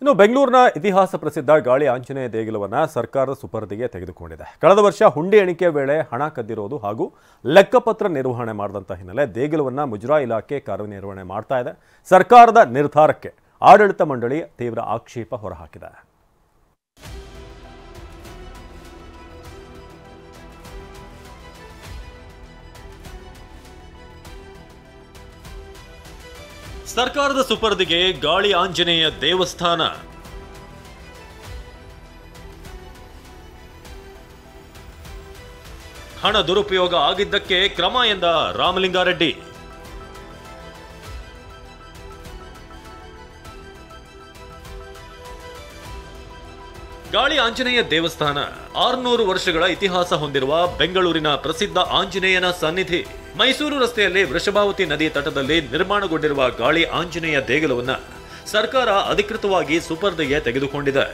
ಇನ್ನು ಬೆಂಗಳೂರಿನ ಇತಿಹಾಸ ಪ್ರಸಿದ್ಧ ಗಾಳಿ ಆಂಜನೇಯ ದೇಗುಲವನ್ನು ಸರ್ಕಾರದ ಸುಪರ್ದಿಗೆ ತೆಗೆದುಕೊಂಡಿದೆ. ಕಳೆದ ವರ್ಷ ಹುಂಡಿ ಎಣಿಕೆ ವೇಳೆ ಹಣ ಕದ್ದಿರೋದು ಹಾಗೂ ಲೆಕ್ಕಪತ್ರ ನಿರ್ವಹಣೆ ಮಾಡಿದಂತ ಹಿನ್ನೆಲೆ ದೇಗುಲವನ್ನು ಮುಜರಾಯಿ ಇಲಾಖೆ ಕಾರ್ಯನಿರ್ವಹಣೆ ಮಾಡ್ತಾ ಇದೆ. ಸರ್ಕಾರದ ನಿರ್ಧಾರಕ್ಕೆ ಆಡಳಿತ ಮಂಡಳಿ ತೀವ್ರ ಆಕ್ಷೇಪ ಹೊರಹಾಕಿದೆ. ಸರ್ಕಾರದ ಸುಪರ್ದಿಗೆ ಗಾಳಿ ಆಂಜನೇಯ ದೇವಸ್ಥಾನ. ಹಣ ದುರುಪಯೋಗ ಆಗಿದ್ದಕ್ಕೆ ಕ್ರಮ ಎಂದ ರಾಮಲಿಂಗಾರೆಡ್ಡಿ. ಗಾಳಿ ಆಂಜನೇಯ ದೇವಸ್ಥಾನ 600 ವರ್ಷಗಳ ಇತಿಹಾಸ ಹೊಂದಿರುವ ಬೆಂಗಳೂರಿನ ಪ್ರಸಿದ್ಧ ಆಂಜನೇಯನ ಸನ್ನಿಧಿ. ಮೈಸೂರು ರಸ್ತೆಯಲ್ಲಿ ವೃಷಭಾವತಿ ನದಿ ತಟದಲ್ಲಿ ನಿರ್ಮಾಣಗೊಂಡಿರುವ ಗಾಳಿ ಆಂಜನೇಯ ದೇಗುಲವನ್ನು ಸರ್ಕಾರ ಅಧಿಕೃತವಾಗಿ ಸುಪರ್ದಿಗೆ ತೆಗೆದುಕೊಂಡಿದೆ.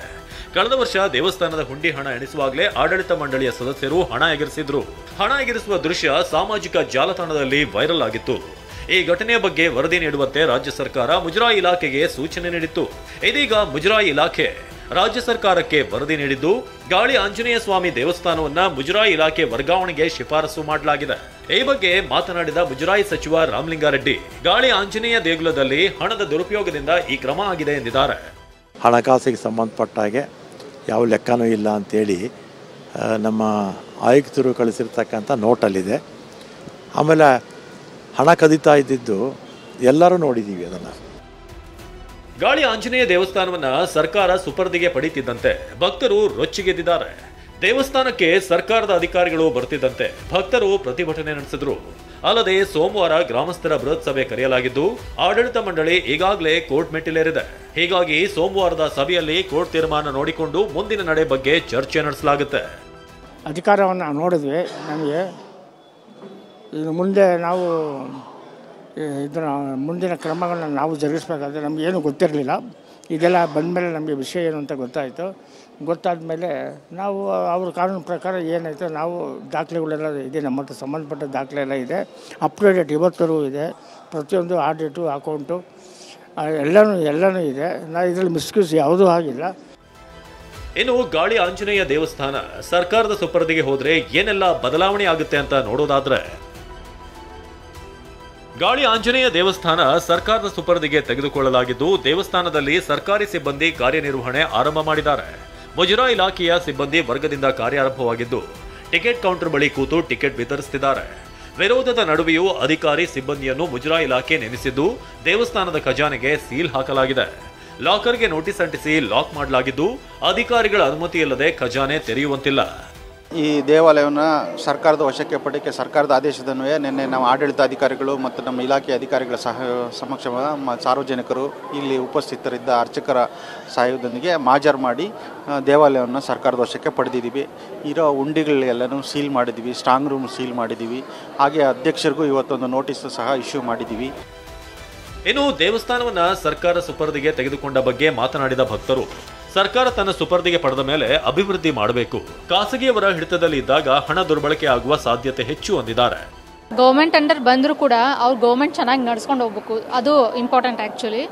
ಕಳೆದ ವರ್ಷ ದೇವಸ್ಥಾನದ ಹುಂಡಿ ಹಣ ಎಣಿಸುವಾಗಲೇ ಆಡಳಿತ ಮಂಡಳಿಯ ಸದಸ್ಯರು ಹಣ ಎಗರಿಸಿದ್ರು. ಹಣ ಎಗರಿಸುವ ದೃಶ್ಯ ಸಾಮಾಜಿಕ ಜಾಲತಾಣದಲ್ಲಿ ವೈರಲ್ ಆಗಿತ್ತು. ಈ ಘಟನೆಯ ಬಗ್ಗೆ ವರದಿ ನೀಡುವಂತೆ ರಾಜ್ಯ ಸರ್ಕಾರ ಮುಜರಾಯಿ ಇಲಾಖೆಗೆ ಸೂಚನೆ ನೀಡಿತ್ತು. ಇದೀಗ ಮುಜರಾಯಿ ಇಲಾಖೆ ರಾಜ್ಯ ಸರ್ಕಾರಕ್ಕೆ ವರದಿ ನೀಡಿದ್ದು, ಗಾಳಿ ಆಂಜನೇಯ ಸ್ವಾಮಿ ದೇವಸ್ಥಾನವನ್ನ ಮುಜರಾಯಿ ಇಲಾಖೆ ವರ್ಗಾವಣೆಗೆ ಶಿಫಾರಸು ಮಾಡಲಾಗಿದೆ. ಈ ಬಗ್ಗೆ ಮಾತನಾಡಿದ ಮುಜರಾಯಿ ಸಚಿವ ರಾಮಲಿಂಗಾರೆಡ್ಡಿ, ಗಾಳಿ ಆಂಜನೇಯ ದೇಗುಲದಲ್ಲಿ ಹಣದ ದುರುಪಯೋಗದಿಂದ ಈ ಕ್ರಮ ಆಗಿದೆ ಎಂದಿದ್ದಾರೆ. ಹಣಕಾಸಿಗೆ ಸಂಬಂಧಪಟ್ಟ ಹಾಗೆ ಯಾವ ಲೆಕ್ಕನೂ ಇಲ್ಲ ಅಂತೇಳಿ ನಮ್ಮ ಆಯುಕ್ತರು ಕಳಿಸಿರ್ತಕ್ಕಂಥ ನೋಟಲ್ಲಿದೆ. ಆಮೇಲೆ ಹಣ ಕದೀತಾ ಇದ್ದಿದ್ದು ಎಲ್ಲರೂ ನೋಡಿದ್ದೀವಿ. ಅದನ್ನು ಗಾಳಿ ಆಂಜನೇಯ ದೇವಸ್ಥಾನವನ್ನ ಸರ್ಕಾರ ಸುಪರ್ದಿಗೆ ಪಡೆಯುತ್ತಿದ್ದಂತೆ ಭಕ್ತರು ರೊಚ್ಚಿಗೆದ್ದಿದ್ದಾರೆ. ದೇವಸ್ಥಾನಕ್ಕೆ ಸರ್ಕಾರದ ಅಧಿಕಾರಿಗಳು ಬರ್ತಿದ್ದಂತೆ ಭಕ್ತರು ಪ್ರತಿಭಟನೆ ನಡೆಸಿದ್ರು. ಅಲ್ಲದೆ ಸೋಮವಾರ ಗ್ರಾಮಸ್ಥರ ಬೃಹತ್ ಸಭೆ ಕರೆಯಲಾಗಿದ್ದು, ಆಡಳಿತ ಮಂಡಳಿ ಈಗಾಗಲೇ ಕೋರ್ಟ್ ಮೆಟ್ಟಿಲೇರಿದೆ. ಹೀಗಾಗಿ ಸೋಮವಾರದ ಸಭೆಯಲ್ಲಿ ಕೋರ್ಟ್ ತೀರ್ಮಾನ ನೋಡಿಕೊಂಡು ಮುಂದಿನ ನಡೆ ಬಗ್ಗೆ ಚರ್ಚೆ ನಡೆಸಲಾಗುತ್ತೆ. ಅಧಿಕಾರವನ್ನು ನೋಡಿದ್ವಿ. ನಮಗೆ ಇನ್ನು ಮುಂದೆ ನಾವು ಇದನ್ನು ಮುಂದಿನ ಕ್ರಮಗಳನ್ನು ನಾವು ಜರುಗಿಸಬೇಕಾದ್ರೆ ನಮಗೇನು ಗೊತ್ತಿರಲಿಲ್ಲ. ಇದೆಲ್ಲ ಬಂದಮೇಲೆ ನಮಗೆ ವಿಷಯ ಏನು ಅಂತ ಗೊತ್ತಾಯಿತು. ಗೊತ್ತಾದ ಮೇಲೆ ನಾವು ಅವ್ರ ಕಾನೂನು ಪ್ರಕಾರ ಏನಾಯಿತು, ನಾವು ದಾಖಲೆಗಳೆಲ್ಲ ಇದೆ, ನಮ್ಮ ಹತ್ರ ಸಂಬಂಧಪಟ್ಟ ದಾಖಲೆ ಎಲ್ಲ ಇದೆ, ಅಪ್ ಟು ಡೇಟ್ ಇವತ್ತರೂ ಇದೆ. ಪ್ರತಿಯೊಂದು ಆಡಿಟು ಅಕೌಂಟು ಎಲ್ಲನೂ ಇದೆ. ನಾವು ಇದರಲ್ಲಿ ಮಿಸ್ಯೂಸ್ ಯಾವುದೂ ಆಗಿಲ್ಲ. ಇನ್ನು ಗಾಳಿ ಆಂಜನೇಯ ದೇವಸ್ಥಾನ ಸರ್ಕಾರದ ಸುಪರ್ದಿಗೆ ಹೋದ್ರೆ ಏನೆಲ್ಲ ಬದಲಾವಣೆ ಆಗುತ್ತೆ ಅಂತ ನೋಡೋದಾದ್ರೆ, ಗಾಳಿ ಆಂಜನೇಯ ದೇವಸ್ಥಾನ ಸರ್ಕಾರದ ಸುಪರ್ದಿಗೆ ತೆಗೆದುಕೊಳ್ಳಲಾಗಿದ್ದು, ದೇವಸ್ಥಾನದಲ್ಲಿ ಸರ್ಕಾರಿ ಸಿಬ್ಬಂದಿ ಕಾರ್ಯನಿರ್ವಹಣೆ ಆರಂಭ ಮಾಡಿದ್ದಾರೆ. ಮುಜರಾಯಿ ಇಲಾಖೆಯ ಸಿಬ್ಬಂದಿ ವರ್ಗದಿಂದ ಕಾರ್ಯಾರಂಭವಾಗಿದ್ದು, ಟಿಕೆಟ್ ಕೌಂಟರ್ ಬಳಿ ಕೂತು ಟಿಕೆಟ್ ವಿತರಿಸುತ್ತಿದ್ದಾರೆ. ವಿರೋಧದ ನಡುವೆಯೂ ಅಧಿಕಾರಿ ಸಿಬ್ಬಂದಿಯನ್ನು ಮುಜರಾಯಿ ಇಲಾಖೆ ನೇಮಿಸಿದ್ದು, ದೇವಸ್ಥಾನದ ಖಜಾನೆಗೆ ಸೀಲ್ ಹಾಕಲಾಗಿದೆ. ಲಾಕರ್ಗೆ ನೋಟಿಸ್ ಅಂಟಿಸಿ ಲಾಕ್ ಮಾಡಲಾಗಿದ್ದು, ಅಧಿಕಾರಿಗಳ ಅನುಮತಿ ಇಲ್ಲದೆ ಖಜಾನೆ ತೆರೆಯುವಂತಿಲ್ಲ. ಈ ದೇವಾಲಯವನ್ನು ಸರ್ಕಾರದ ವಶಕ್ಕೆ ಪಡೆಯಕ್ಕೆ ಸರ್ಕಾರದ ಆದೇಶದನ್ವಯ ನಿನ್ನೆ ನಾವು ಆಡಳಿತಾಧಿಕಾರಿಗಳು ಮತ್ತು ನಮ್ಮ ಇಲಾಖೆ ಅಧಿಕಾರಿಗಳ ಸಮಕ್ಷ ಸಾರ್ವಜನಿಕರು ಇಲ್ಲಿ ಉಪಸ್ಥಿತರಿದ್ದ ಅರ್ಚಕರ ಸಹಾಯದೊಂದಿಗೆ ಮಾಜರ್ ಮಾಡಿ ದೇವಾಲಯವನ್ನು ಸರ್ಕಾರದ ವಶಕ್ಕೆ ಪಡೆದಿದ್ದೀವಿ. ಇರೋ ಹುಂಡಿಗಳೆಲ್ಲನೂ ಸೀಲ್ ಮಾಡಿದ್ದೀವಿ, ಸ್ಟ್ರಾಂಗ್ ರೂಮ್ ಸೀಲ್ ಮಾಡಿದ್ದೀವಿ. ಹಾಗೆ ಅಧ್ಯಕ್ಷರಿಗೂ ಇವತ್ತೊಂದು ನೋಟಿಸ್ ಸಹ ಇಶ್ಯೂ ಮಾಡಿದ್ದೀವಿ. ಇನ್ನು ದೇವಸ್ಥಾನವನ್ನ ಸರ್ಕಾರ ಸುಪರ್ದಿಗೆ ತೆಗೆದುಕೊಂಡ ಬಗ್ಗೆ ಮಾತನಾಡಿದ ಭಕ್ತರು, ಸರ್ಕಾರ ತನ್ನ ಸುಪರ್ದಿಗೆ ಪಡೆದ ಮೇಲೆ ಅಭಿವೃದ್ಧಿ ಮಾಡಬೇಕು. ಖಾಸಗಿಯವರ ಹಿಡಿತದಲ್ಲಿ ಇದ್ದಾಗ ಹಣ ದುರ್ಬಳಕೆ ಆಗುವ ಸಾಧ್ಯತೆ ಹೆಚ್ಚು ಅಂದಿದ್ದಾರೆ. ಗೌರ್ಮೆಂಟ್ ಅಂಡರ್ ಬಂದರೂ ಕೂಡ ಅವ್ರು ಗೌರ್ಮೆಂಟ್ ಚೆನ್ನಾಗಿ ನಡ್ಸ್ಕೊಂಡು ಹೋಗ್ಬೇಕು, ಅದು ಇಂಪಾರ್ಟೆಂಟ್ ಆ್ಯಕ್ಚುಲಿ.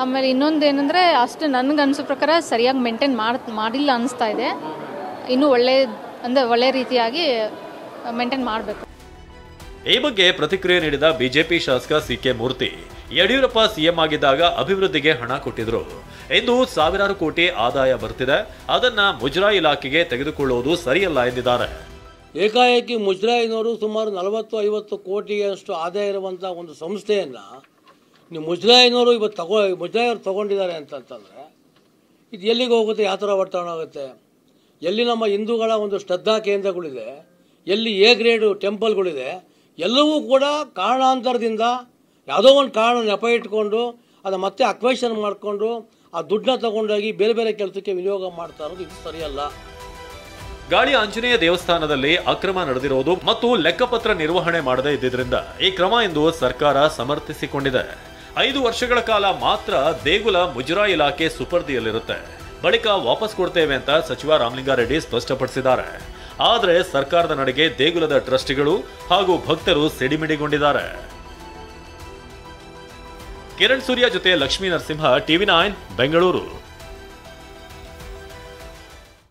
ಆಮೇಲೆ ಇನ್ನೊಂದೇನೆಂದರೆ, ಅಷ್ಟು ನನಗನ್ಸೋ ಪ್ರಕಾರ ಸರಿಯಾಗಿ ಮೇಂಟೈನ್ ಮಾಡಿಲ್ಲ ಅನಿಸ್ತಾ ಇದೆ. ಇನ್ನೂ ಒಳ್ಳೆ ರೀತಿಯಾಗಿ ಮೇಂಟೈನ್ ಮಾಡಬೇಕು. ಈ ಬಗ್ಗೆ ಪ್ರತಿಕ್ರಿಯೆ ನೀಡಿದ ಬಿಜೆಪಿ ಶಾಸಕ ಸಿಕೆ ಮೂರ್ತಿ, ಯಡಿಯೂರಪ್ಪ ಸಿಎಂ ಆಗಿದ್ದಾಗ ಅಭಿವೃದ್ಧಿಗೆ ಹಣ ಕೊಟ್ಟಿದ್ರು. ಇಂದು ಸಾವಿರಾರು ಕೋಟಿ ಆದಾಯ ಬರ್ತಿದೆ, ಅದನ್ನ ಮುಜರಾಯಿ ಇಲಾಖೆಗೆ ತೆಗೆದುಕೊಳ್ಳುವುದು ಸರಿಯಲ್ಲ ಎಂದಿದ್ದಾರೆ. ಏಕಾಏಕಿ ಮುಜರಾಯಿನವರು ಸುಮಾರು 40-50 ಕೋಟಿಯಷ್ಟು ಆದಾಯ ಇರುವಂಥ ಒಂದು ಸಂಸ್ಥೆಯನ್ನು ನೀವು ಮುಜರಾಯಿನವರು ಮುಜರಾಯಿಯವರು ತಗೊಂಡಿದ್ದಾರೆ ಅಂತಂತಂದರೆ ಇದು ಎಲ್ಲಿಗೆ ಹೋಗುತ್ತೆ, ಯಾವ ಥರ ವರ್ತನೆ ಆಗುತ್ತೆ? ಎಲ್ಲಿ ನಮ್ಮ ಹಿಂದೂಗಳ ಒಂದು ಶ್ರದ್ಧಾ ಕೇಂದ್ರಗಳಿದೆ, ಎಲ್ಲಿ ಎ ಗ್ರೇಡು ಟೆಂಪಲ್ಗಳಿದೆ, ಎಲ್ಲವೂ ಕೂಡ ಕಾರಣಾಂತರದಿಂದ ಯಾವುದೋ ಒಂದು ಕಾರಣ ನೆಪ ಇಟ್ಕೊಂಡು ಅದು ಮತ್ತೆ ಅಕ್ವೇಷನ್ ಮಾಡಿಕೊಂಡು ಆ ದುಡ್ಡನ್ನ ತಗೊಂಡೋಗಿ ಬೇರೆ ಬೇರೆ ಕೆಲಸಕ್ಕೆ ವಿನಿಯೋಗ ಮಾಡ್ತಾ ಇರೋದು ಇದು ಸರಿಯಲ್ಲ. ಗಾಳಿ ಆಂಜನೇಯ ದೇವಸ್ಥಾನದಲ್ಲಿ ಅಕ್ರಮ ನಡೆದಿರುವುದು ಮತ್ತು ಲೆಕ್ಕಪತ್ರ ನಿರ್ವಹಣೆ ಮಾಡದೇ ಇದ್ದಿದ್ದರಿಂದ ಈ ಕ್ರಮ ಎಂದು ಸರ್ಕಾರ ಸಮರ್ಥಿಸಿಕೊಂಡಿದೆ. 5 ವರ್ಷಗಳ ಕಾಲ ಮಾತ್ರ ದೇಗುಲ ಮುಜರಾಯಿ ಇಲಾಖೆ ಸುಪರ್ದಿಯಲ್ಲಿರುತ್ತೆ, ಬಳಿಕ ವಾಪಸ್ ಕೊಡ್ತೇವೆ ಅಂತ ಸಚಿವ ರಾಮಲಿಂಗಾರೆಡ್ಡಿ ಸ್ಪಷ್ಟಪಡಿಸಿದ್ದಾರೆ. ಆದರೆ ಸರ್ಕಾರದ ನಡೆಗೆ ದೇಗುಲದ ಟ್ರಸ್ಟಿಗಳು ಹಾಗೂ ಭಕ್ತರು ಸಿಡಿಮಿಡಿಗೊಂಡಿದ್ದಾರೆ. ಕಿರಣ್ ಸೂರ್ಯ ಜೊತೆ ಲಕ್ಷ್ಮೀ ನರಸಿಂಹ, ಟಿವಿ9 ಬೆಂಗಳೂರು.